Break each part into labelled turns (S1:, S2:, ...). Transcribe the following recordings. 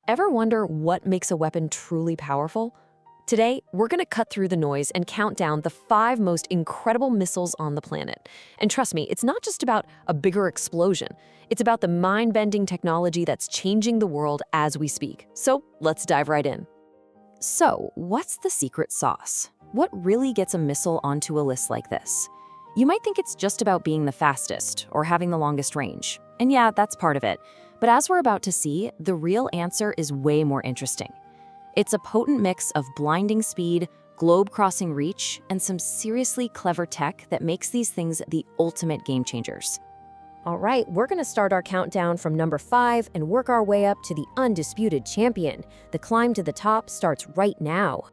S1: Ever wonder what makes a weapon truly powerful? Today, we're going to cut through the noise and count down the 5 most incredible missiles on the planet. And trust me, it's not just about a bigger explosion. It's about the mind-bending technology that's changing the world as we speak. So let's dive right in. So, what's the secret sauce? What really gets a missile onto a list like this? You might think it's just about being the fastest or having the longest range. And yeah, that's part of it. But as we're about to see, the real answer is way more interesting. It's a potent mix of blinding speed, globe-crossing reach, and some seriously clever tech that makes these things the ultimate game changers. All right, we're going to start our countdown from number 5 and work our way up to the undisputed champion. The climb to the top starts right now.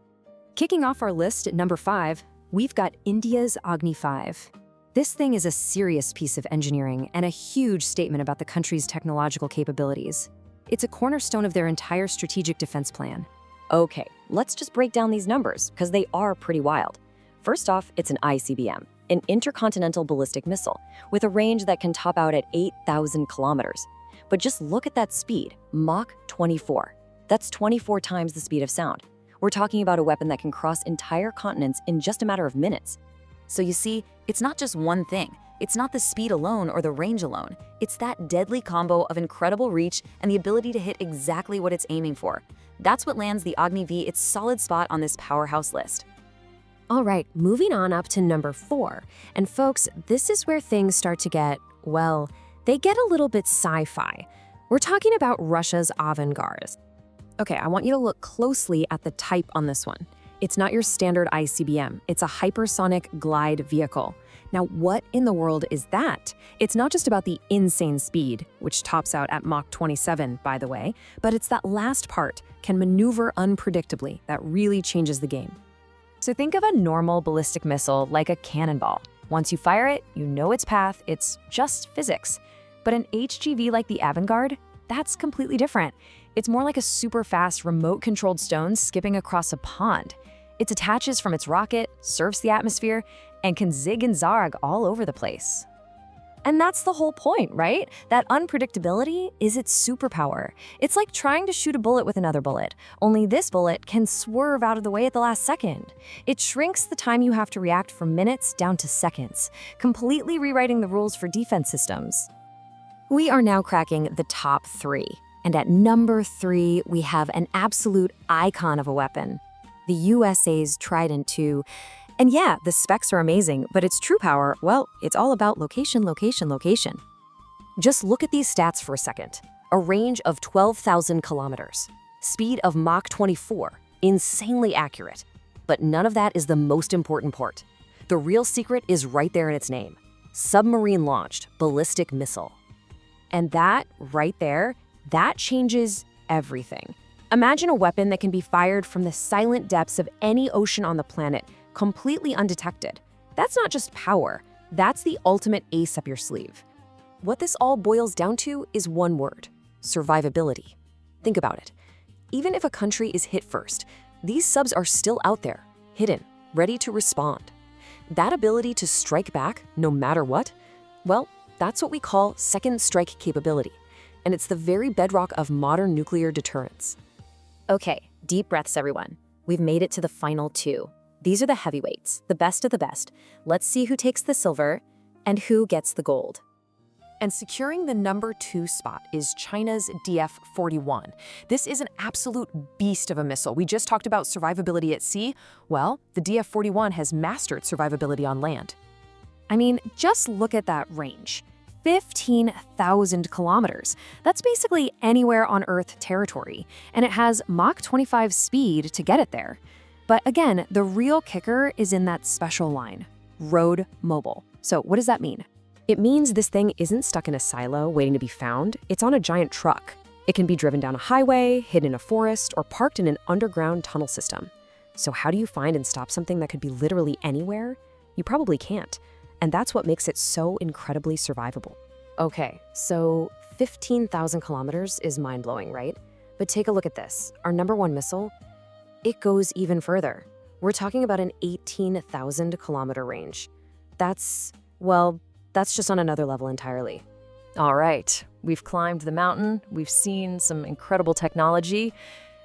S1: Kicking off our list at number 5, we've got India's Agni 5. This thing is a serious piece of engineering and a huge statement about the country's technological capabilities. It's a cornerstone of their entire strategic defense plan. Okay, let's just break down these numbers, because they are pretty wild. First off, it's an ICBM, an intercontinental ballistic missile, with a range that can top out at 8,000 kilometers. But just look at that speed, Mach 24. That's 24 times the speed of sound. We're talking about a weapon that can cross entire continents in just a matter of minutes. So you see, it's not just one thing. It's not the speed alone or the range alone. It's that deadly combo of incredible reach and the ability to hit exactly what it's aiming for. That's what lands the Agni V its solid spot on this powerhouse list. All right, moving on up to number 4. And folks, this is where things start to get, well, they get a little bit sci-fi. We're talking about Russia's Avangard. Okay, I want you to look closely at the type on this one. It's not your standard ICBM. It's a hypersonic glide vehicle. Now, what in the world is that? It's not just about the insane speed, which tops out at Mach 27, by the way, but it's that last part, can maneuver unpredictably, that really changes the game. So think of a normal ballistic missile like a cannonball. Once you fire it, you know its path, it's just physics. But an HGV like the Avangard, that's completely different. It's more like a super fast remote-controlled stone skipping across a pond. It attaches from its rocket, surfs the atmosphere, and can zig and zag all over the place. And that's the whole point, right? That unpredictability is its superpower. It's like trying to shoot a bullet with another bullet, only this bullet can swerve out of the way at the last second. It shrinks the time you have to react from minutes down to seconds, completely rewriting the rules for defense systems. We are now cracking the top 3. And at number 3, we have an absolute icon of a weapon. The USA's Trident II. And yeah, the specs are amazing, but its true power, well, it's all about location, location, location. Just look at these stats for a second. A range of 12,000 kilometers. Speed of Mach 24. Insanely accurate. But none of that is the most important part. The real secret is right there in its name. Submarine-launched ballistic missile. And that, right there, that changes everything. Imagine a weapon that can be fired from the silent depths of any ocean on the planet, completely undetected. That's not just power, that's the ultimate ace up your sleeve. What this all boils down to is one word: survivability. Think about it. Even if a country is hit first, these subs are still out there, hidden, ready to respond. That ability to strike back, no matter what, well, that's what we call second strike capability. And it's the very bedrock of modern nuclear deterrence. Okay, deep breaths, everyone. We've made it to the final 2. These are the heavyweights, the best of the best. Let's see who takes the silver and who gets the gold. And securing the number 2 spot is China's DF-41. This is an absolute beast of a missile. We just talked about survivability at sea. Well, the DF-41 has mastered survivability on land. I mean, just look at that range. 15,000 kilometers. That's basically anywhere on Earth territory, and it has Mach 25 speed to get it there. But again, the real kicker is in that special line, road mobile. So what does that mean? It means this thing isn't stuck in a silo waiting to be found, it's on a giant truck. It can be driven down a highway, hidden in a forest, or parked in an underground tunnel system. So how do you find and stop something that could be literally anywhere? You probably can't. And that's what makes it so incredibly survivable. Okay, so 15,000 kilometers is mind-blowing, right? But take a look at this. Our number 1 missile, it goes even further. We're talking about an 18,000 kilometer range. That's just on another level entirely. All right,
S2: We've climbed the mountain, we've seen some incredible technology,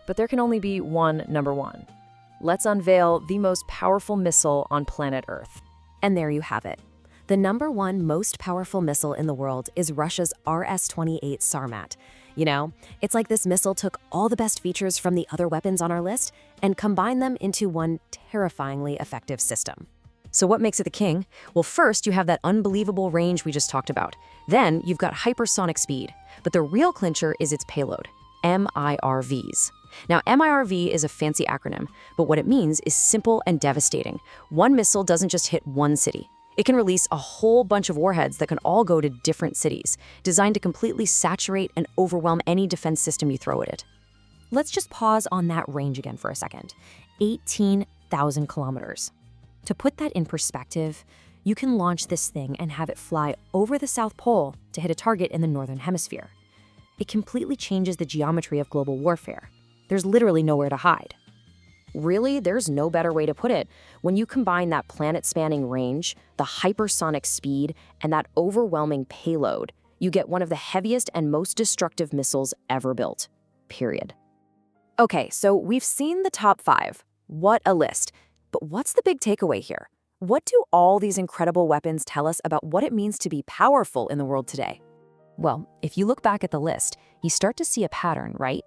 S2: but there can only be one number one. Let's unveil the most powerful missile on planet Earth.
S1: And there you have it. The number one most powerful missile in the world is Russia's RS-28 Sarmat. You know, it's like this missile took all the best features from the other weapons on our list and combined them into one terrifyingly effective system. So what makes it the king? Well, first, you have that unbelievable range we just talked about. Then, you've got hypersonic speed. But the real clincher is its payload, MIRVs. Now, MIRV is a fancy acronym, but what it means is simple and devastating. One missile doesn't just hit one city. It can release a whole bunch of warheads that can all go to different cities, designed to completely saturate and overwhelm any defense system you throw at it. Let's just pause on that range again for a second. 18,000 kilometers. To put that in perspective, you can launch this thing and have it fly over the South Pole to hit a target in the Northern Hemisphere. It completely changes the geometry of global warfare. There's literally nowhere to hide. Really, there's no better way to put it. When you combine that planet-spanning range, the hypersonic speed, and that overwhelming payload, you get one of the heaviest and most destructive missiles ever built. Period. Okay, so we've seen the top 5. What a list. But what's the big takeaway here? What do all these incredible weapons tell us about what it means to be powerful in the world today? Well, if you look back at the list, you start to see a pattern, right?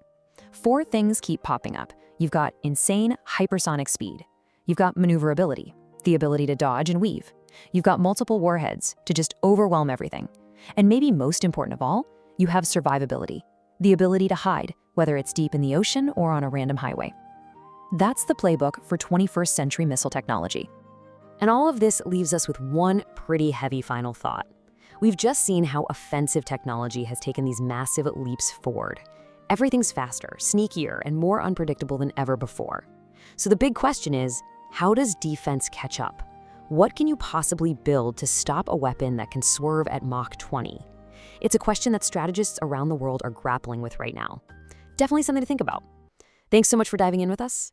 S1: 4 things keep popping up. You've got insane hypersonic speed. You've got maneuverability, the ability to dodge and weave. You've got multiple warheads to just overwhelm everything. And maybe most important of all, you have survivability, the ability to hide, whether it's deep in the ocean or on a random highway. That's the playbook for 21st century missile technology. And all of this leaves us with one pretty heavy final thought. We've just seen how offensive technology has taken these massive leaps forward. Everything's faster, sneakier, and more unpredictable than ever before. So the big question is, how does defense catch up? What can you possibly build to stop a weapon that can swerve at Mach 20? It's a question that strategists around the world are grappling with right now. Definitely something to think about. Thanks so much for diving in with us.